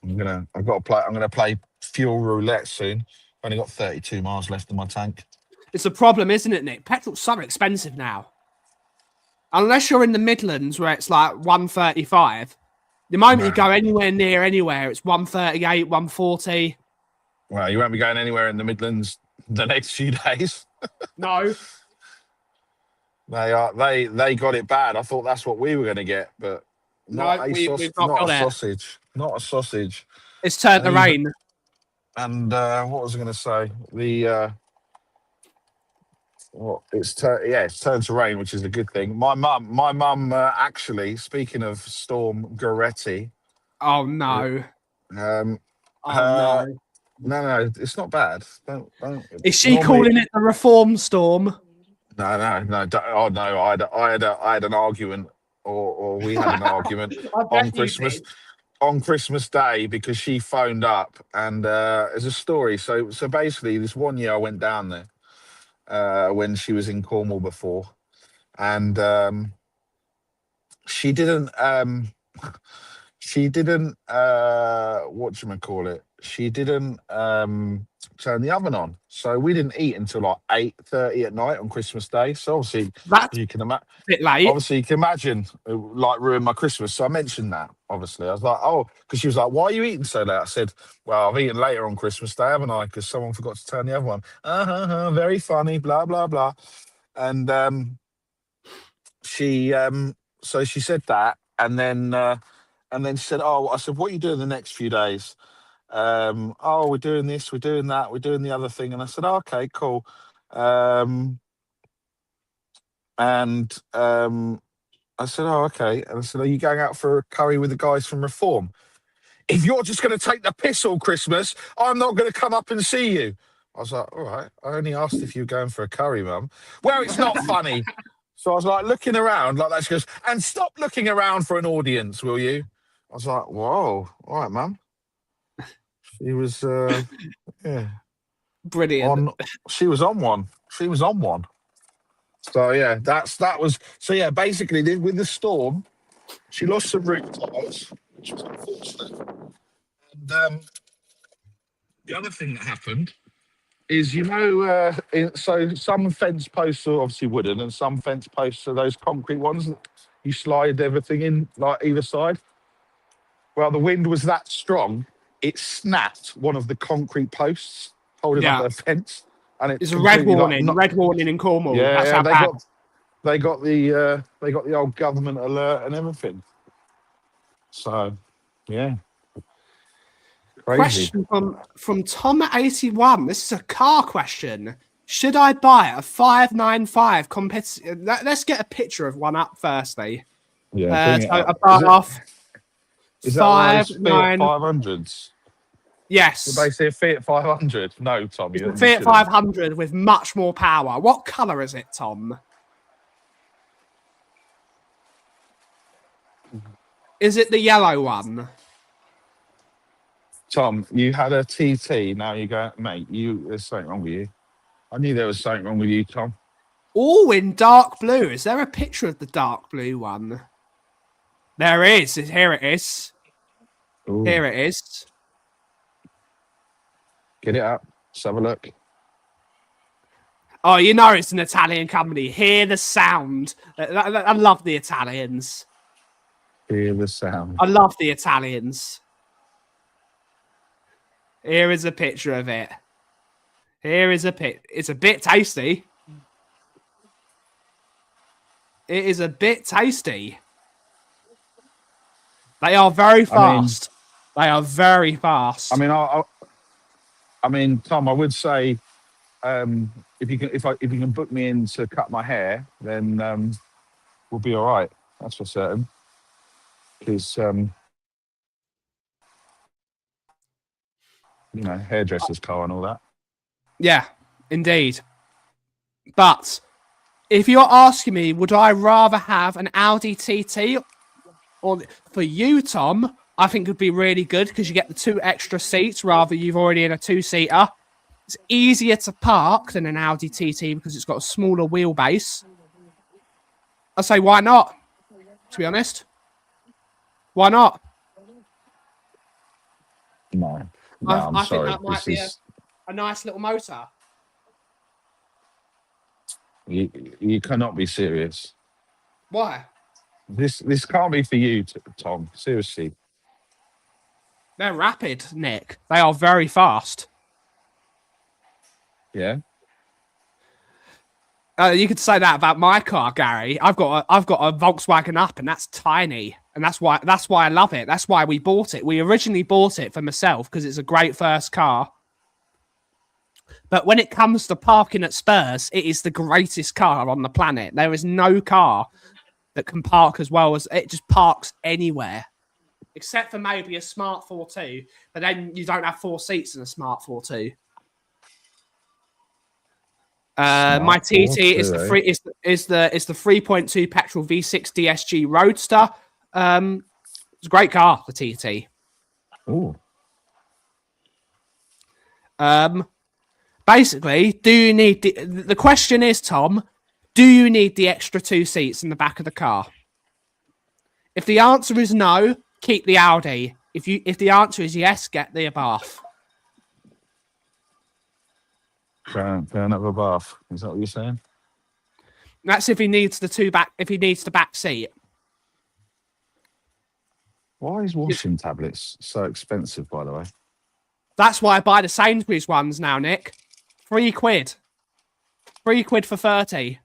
I'm gonna play fuel roulette soon. Only got 32 miles left in my tank. It's a problem, isn't it, Nick? Petrol's so expensive now. Unless you're in the Midlands where it's like 135. The moment you go anywhere near anywhere, it's 138, 140. Well, you won't be going anywhere in the Midlands the next few days. No. They got it bad. I thought that's what we were going to get, but not a sausage. Not a sausage. It's turned to rain. And what was I going to say? It's turned to rain, which is a good thing. My mum, actually, speaking of Storm Goretti. Oh no. No, it's not bad. Don't. Is she calling it the reform storm? No. Oh no, I had an argument or we had an argument I on bet you Christmas did. on Christmas Day because she phoned up and there's a story. So basically, this one year I went down there when she was in Cornwall before, and she didn't she didn't whatchamacallit, she didn't turn the oven on, so we didn't eat until like 8:30 at night on Christmas Day. So obviously That's you can imagine, a bit late. like ruined my Christmas. So I mentioned that, obviously. I was like, oh, because she was like, why are you eating so late? I said, well, I've eaten later on Christmas Day, haven't I? Because someone forgot to turn the other one. Very funny, blah, blah, blah. And she, so she said that. And then she said, oh, I said, what are you doing the next few days? Oh, we're doing this, we're doing that, we're doing the other thing. And I said, oh, okay, cool. And I said, oh, okay. And I said, are you going out for a curry with the guys from Reform? If you're just going to take the piss all Christmas, I'm not going to come up and see you. I was like, all right, I only asked if you were going for a curry, mum. Well, it's not funny. So I was like looking around like that. She goes, and stop looking around for an audience, will you? I was like, whoa, all right, mum. She was, yeah, Brilliant. on. She was on one. She was on one. So yeah, that was. So yeah, basically with the storm, she lost some roof tiles, which was unfortunate. And the other thing that happened is, so some fence posts are obviously wooden, and some fence posts are those concrete ones that you slide everything in, like either side. Well, the wind was that strong, it snapped one of the concrete posts holding up Yeah. their fence, and it It's a red completely warning. Red warning in Cornwall. yeah, That's yeah, how bad. they got the old government alert and everything. So, yeah, crazy. Question from Tom at 81. This is a car question. Should I buy a 595 competitive? Let's get a picture of one up firstly. Yeah, bring So it up. a Bath Is that one of those Fiat 59. 500s? Did they Yes, say a Fiat 500? No, Tom, it's you, a you Fiat shouldn't. 500 with much more power. What color is it, Tom? Is it the yellow one? Tom, you had a TT. Now you go, mate. There's something wrong with you. I knew there was something wrong with you, Tom. Oh, in dark blue. Is there a picture of the dark blue one? There is. Here it is. Ooh, Here it is. get it up. Let's have a look. Oh, you know it's an Italian company. Hear the sound. I love the Italians. Hear the sound. I love the Italians. Here is a picture of it. Here is a pic. It's a bit tasty. It is a bit tasty. They are very fast. They are very fast. I mean, Tom, I would say, if you can book me in to cut my hair, then we'll be all right. That's for certain. Because hairdresser's car and all that. Yeah, indeed. But if you're asking me, would I rather have an Audi TT, or for you, Tom, I think it would be really good because you get the 2 extra seats rather you've already in a 2-seater. It's easier to park than an Audi TT because it's got a smaller wheelbase. I say, why not? To be honest, why not? No, I think sorry. that might be a nice little motor. You cannot be serious. Why? This can't be for you, Tom. Seriously. They're rapid, Nick. They are very fast. Yeah. You could say that about my car, Gary. I've got a Volkswagen Up, and that's tiny, and that's why I love it. That's why we bought it. We originally bought it for myself because it's a great first car. But when it comes to parking at Spurs, it is the greatest car on the planet. There is no car that can park as well as it. Just parks anywhere, except for maybe a Smart 4.2. But then you don't have 4 seats in a Smart 4.2. My TT is the 420. is the 3.2 petrol V6 DSG Roadster. It's a great car, the TT. Ooh. Basically, do you need the question is, Tom, do you need the extra 2 seats in the back of the car? If the answer is no, keep the Audi. If the answer is yes, get the bath. Going up a bath. Is that what you're saying? That's if he needs the back seat. Why is washing tablets so expensive, by the way? That's why I buy the Sainsbury's ones now, Nick. £3. £3 for 30.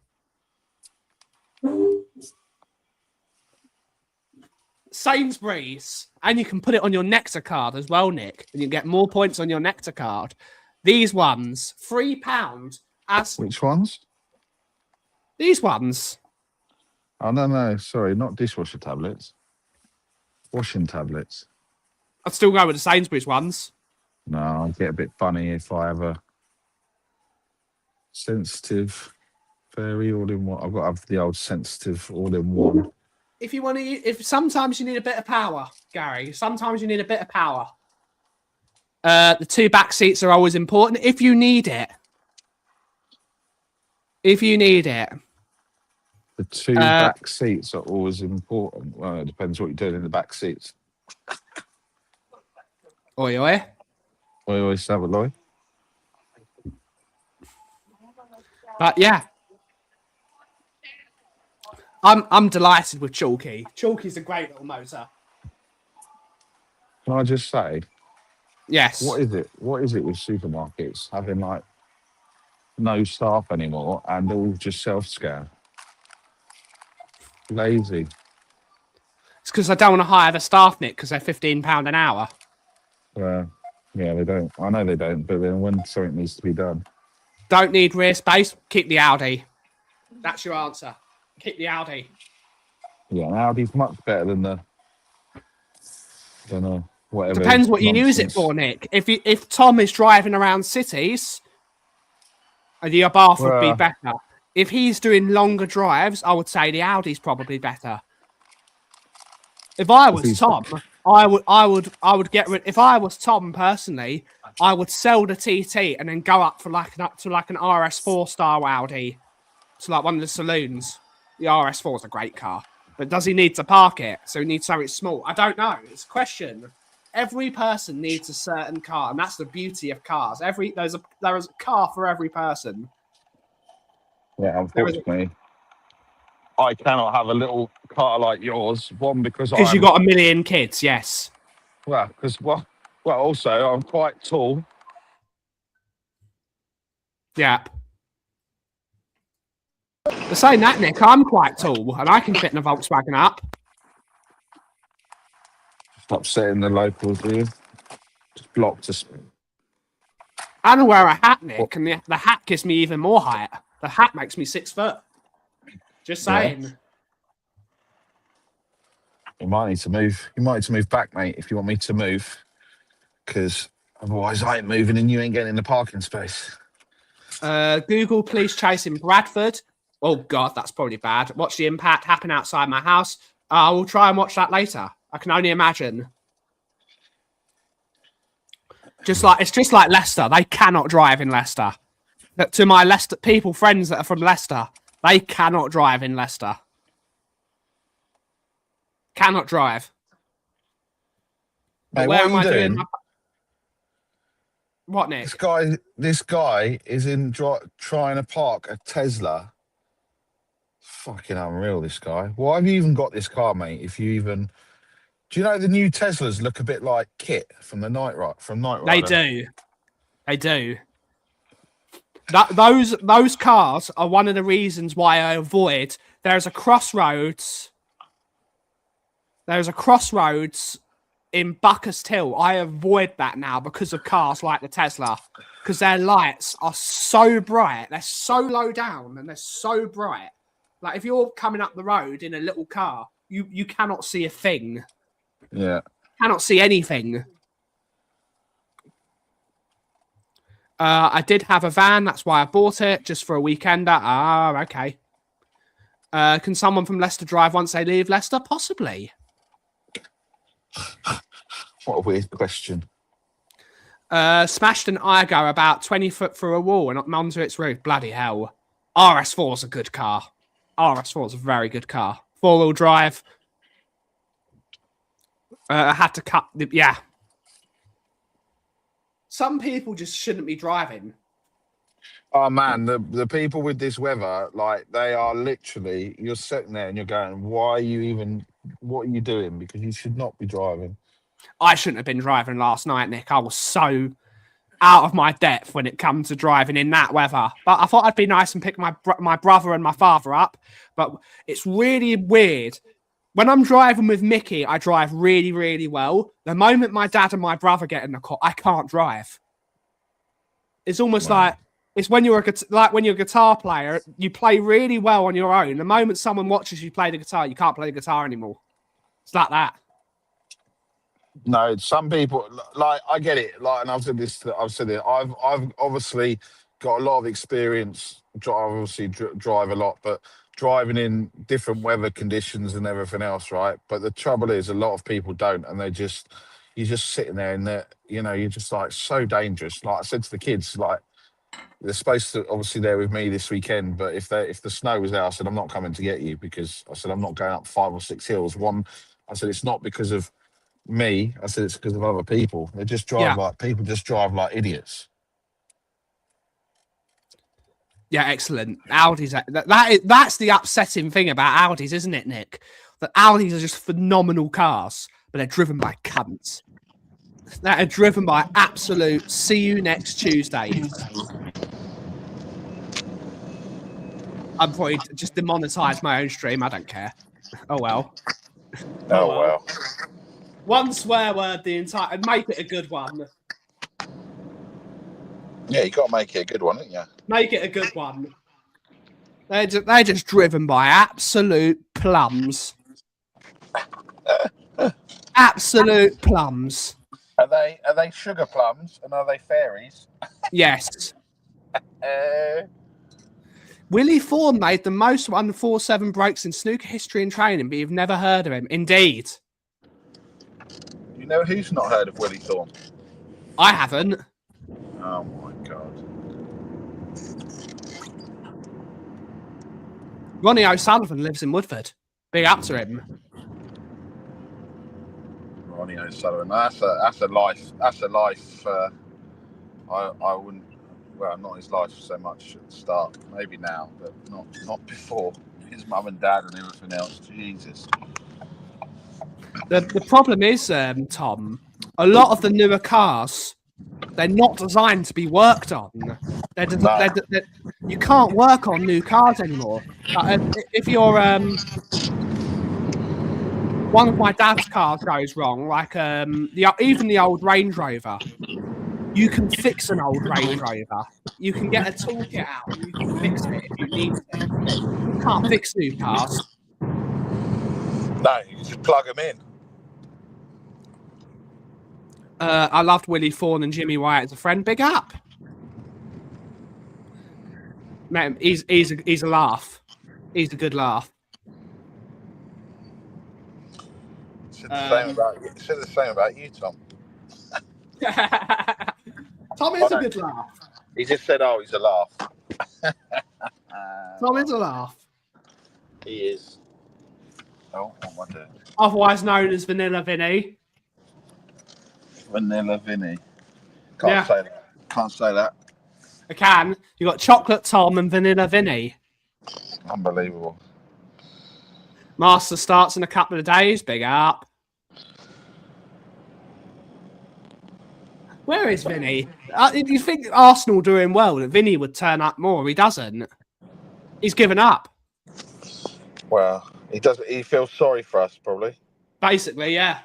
Sainsbury's. And you can put it on your Nectar card as well, Nick. And you get more points on your Nectar card. These ones, £3. Which ones? These ones. Oh, no. Sorry, not dishwasher tablets. Washing tablets. I'd still go with the Sainsbury's ones. No, I get a bit funny if I have a sensitive fairy all-in-one. I've got to have the old sensitive all-in-one. If sometimes you need a bit of power, Gary. Sometimes you need a bit of power. The 2 back seats are always important if you need it. The 2 back seats are always important. Well, it depends what you're doing in the back seats. Oi, oi. We always have a lie. But yeah. I'm delighted with Chalky. Chalky's a great little motor. Can I just say, Yes. what is it? What is it with supermarkets having like no staff anymore and all just self-scan? Lazy. It's because I don't want to hire the staff, Nick, because they're £15 an hour. Yeah, they don't. I know they don't, but then when something needs to be done. Don't need rear space, keep the Audi. That's your answer. Keep the Audi. Yeah, an Audi's much better than whatever. Depends what you use it nonsense. for, Nick. If Tom is driving around cities, the Abarth would be better. If he's doing longer drives, I would say the Audi's probably better. If I was Tom, I would get rid. If I was Tom personally, I would sell the TT and then go up to like an RS4 style Audi, to like one of the saloons. The RS4 is a great car, but does he need to park it? So he needs something small. I don't know. It's a question. Every person needs a certain car, and that's the beauty of cars. There's a car for every person. Yeah, unfortunately, I cannot have a little car like yours. One, because you got a million kids. Yes. Well, also I'm quite tall. Yeah. But saying that, Nick, I'm quite tall, and I can fit in a Volkswagen up. Stop setting the locals, do you? Just blocked us. And I wear a hat, Nick, and the hat gives me even more height. The hat makes me 6 foot. Just saying. Yeah. You might need to move. You might need to move back, mate, if you want me to move. Because otherwise I ain't moving and you ain't getting in the parking space. Google police chasing Bradford. Oh, God, that's probably bad. Watch the impact happen outside my house. I will try and watch that later. I can only imagine. It's just like Leicester. They cannot drive in Leicester. To my Leicester friends that are from Leicester, they cannot drive in Leicester. Cannot drive. Mate, what are you doing? What, Nick? This guy is trying to park a Tesla. Fucking unreal, this guy. Why have you even got this car, mate? Do you know the new Teslas look a bit like Kit from Knight Rider? They do. Those cars are one of the reasons why I avoid. There's a crossroads in Buckhurst Hill. I avoid that now because of cars like the Tesla, because their lights are so bright. They're so low down and they're so bright. Like if you're coming up the road in a little car, you cannot see a thing. Yeah. Cannot see anything. I did have a van. That's why I bought it, just for a weekender. Ah, okay. Can someone from Leicester drive once they leave Leicester? Possibly. What a weird question. Smashed an Igo about 20 foot through a wall and onto its roof. Bloody hell. RS4 is a good car. RS4 is a very good car. 4-wheel drive. I had to cut... Yeah. Some people just shouldn't be driving. Oh man, the people with this weather, like they are literally, you're sitting there and you're going, what are you doing? Because you should not be driving. I shouldn't have been driving last night, Nick. I was so out of my depth when it comes to driving in that weather. But I thought I'd be nice and pick my brother and my father up. But it's really weird. When I'm driving with Mickey, I drive really, really well. The moment my dad and my brother get in the car, I can't drive. It's almost like it's when you're a guitar player, you play really well on your own. The moment someone watches you play the guitar, you can't play the guitar anymore. It's like that. No, some people like I get it. Like, and I've said this. I've obviously got a lot of experience. I obviously drive a lot, but driving in different weather conditions and everything else, right? But the trouble is, a lot of people don't, and you're just sitting there, and you're just like so dangerous. Like I said to the kids, like they're supposed to obviously they're with me this weekend, but if the snow was there, I said I'm not coming to get you because I said I'm not going up 5 or 6 hills. I said it's not because of me. I said it's because of other people. They just drive people just drive like idiots. Yeah, excellent. Audis. That's the upsetting thing about Audis, isn't it, Nick? That Audis are just phenomenal cars, but they're driven by cunts. They're driven by absolute see you next Tuesday. I'm probably just demonetise my own stream. I don't care. Oh well. Oh well. One swear word the entire and make it a good one. Yeah, you got to make it a good one, haven't you? Make it a good one. They're just driven by absolute plums. Absolute plums. Are they sugar plums and are they fairies? Yes. Willie Thorne made the most 147 breaks in snooker history and training, but you've never heard of him. Indeed. You know who's not heard of Willie Thorne? I haven't. Oh my god. Ronnie O'Sullivan lives in Woodford. Big up to him. Ronnie O'Sullivan. That's a life. That's a life. I wouldn't. Well, not his life so much at the start. Maybe now, but not before. His mum and dad and everything else. Jesus. The problem is, Tom, a lot of the newer cars, they're not designed to be worked on. You can't work on new cars anymore. If you're one of my dad's cars goes wrong, like even the old Range Rover, you can fix an old Range Rover. You can get a toolkit out and you can fix it if you need to. You can't fix new cars. No, you just plug them in. I loved Willie Thorne and Jimmy Wyatt as a friend. Big up. Man, he's a laugh. He's a good laugh. Said the same about you, Tom. Tom is a good laugh. He just said, "Oh, he's a laugh." Tom is a laugh. He is. Oh, what am I doing? Otherwise known as Vanilla Vinny. Vanilla Vinny. Can't say that. Can't say that. I can. You got Chocolate Tom and Vanilla Vinny. Unbelievable. Master starts in a couple of days. Big up. Where is Vinny? You think Arsenal doing well that Vinny would turn up more? He doesn't. He's given up. Well, he does. He feels sorry for us, probably. Basically, yeah.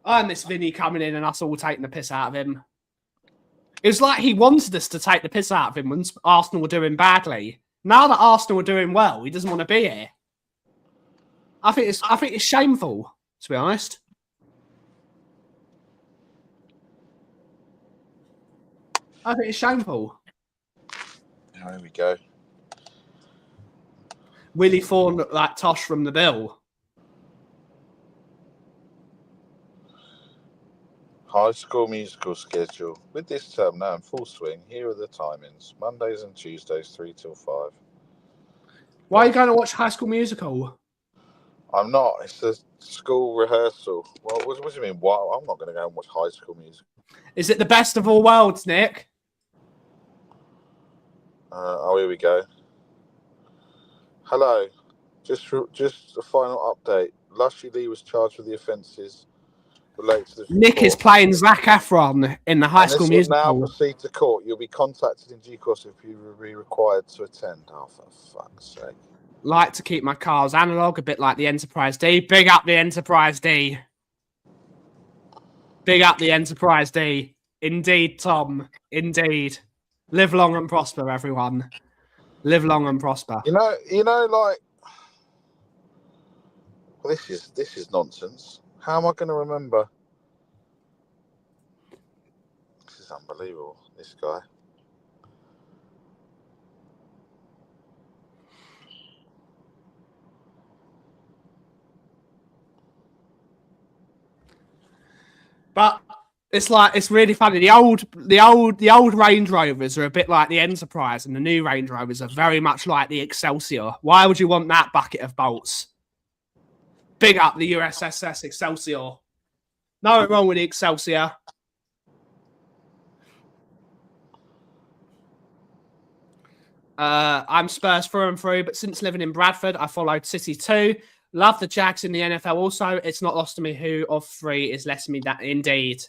I miss Vinny coming in and us all taking the piss out of him. It was like he wanted us to take the piss out of him when Arsenal were doing badly. Now that Arsenal are doing well, he doesn't want to be here. I think it's shameful, to be honest. I think it's shameful. Oh, here we go. Willie Thorne looked like Tosh from The Bill. High School Musical schedule. With this term now in full swing, here are the timings. Mondays and Tuesdays, 3 till 5. Why are you going to watch High School Musical? I'm not. It's a school rehearsal. Well, what do you mean? What? I'm not going to go and watch High School Musical. Is it the best of all worlds, Nick? Here we go. Hello. Just a final update. Lushy Lee was charged with the offences related to the Nick is playing Zac Efron in the High School Will Musical. now proceed to court. You'll be contacted in due course if you will be required to attend. Oh, for fuck's sake. Like to keep my cars analog, a bit like the Enterprise D. Big up the Enterprise D. Big up the Enterprise D. Indeed, Tom. Indeed. Live long and prosper, everyone. Live long and prosper. You know, like, well, this is nonsense. How am I going to remember? This is unbelievable. This guy. But it's really funny. The old Range Rovers are a bit like the Enterprise, and the new Range Rovers are very much like the Excelsior. Why would you want that bucket of bolts? Big up the USSS Excelsior. Nothing wrong with the Excelsior. I'm Spurs through and through, but since living in Bradford, I followed City too. Love the Jags in the NFL also. It's not lost to me who of three is less me that. Indeed.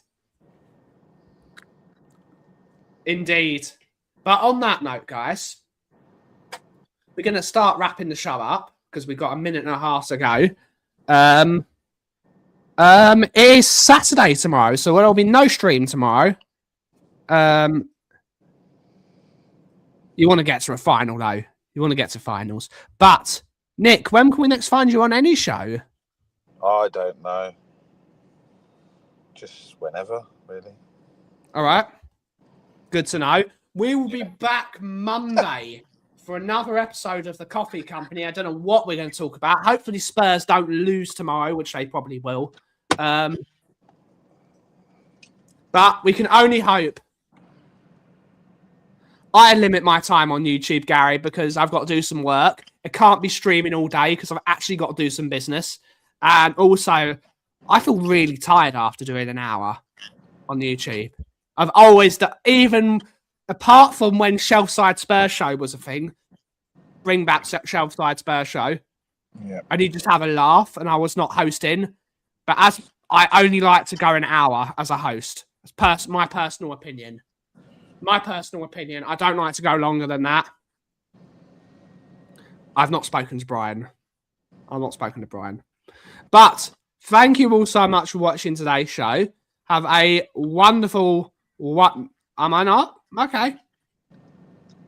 Indeed. But on that note, guys, we're going to start wrapping the show up because we've got a minute and a half to go. It is Saturday tomorrow, so there'll be no stream tomorrow. You want to get to a final, though. You want to get to finals. But, Nick, when can we next find you on any show? I don't know. Just whenever, really. All right. Good to know. We will be back Monday for another episode of the Kauffie Company. I don't know what we're going to talk about. Hopefully Spurs don't lose tomorrow, which they probably will. But we can only hope. I limit my time on YouTube, Gary, because I've got to do some work. I can't be streaming all day because I've actually got to do some business. And also, I feel really tired after doing an hour on YouTube. I've always done, even apart from when Shelfside Spurs Show was a thing, bring back Shelfside Spurs Show. Yeah. And you just have a laugh, and I was not hosting. But as I only like to go an hour as a host. That's my personal opinion. My personal opinion. I don't like to go longer than that. I've not spoken to Brian. I've not spoken to Brian. But thank you all so much for watching today's show. Have a wonderful... What? Am I not? Okay.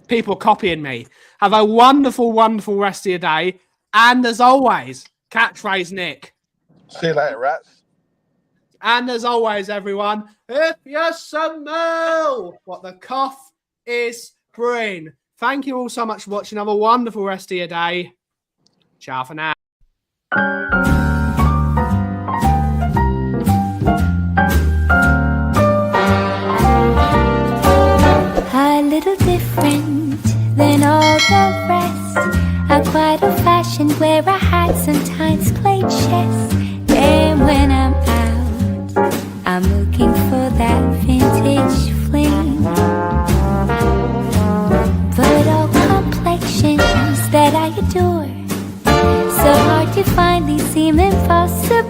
People copying me. Have a wonderful, wonderful rest of your day. And as always, catchphrase Nick. See you later, rats. And as always, everyone, if you smell what the Kauff is brewing. Thank you all so much for watching. Have a wonderful rest of your day. Ciao for now. A little different than all the rest. I'm quite old-fashioned, wear a hat, sometimes play chess. And when I'm out, I'm looking for that vintage fling. But all complexions that I adore, so hard to find, these seem impossible.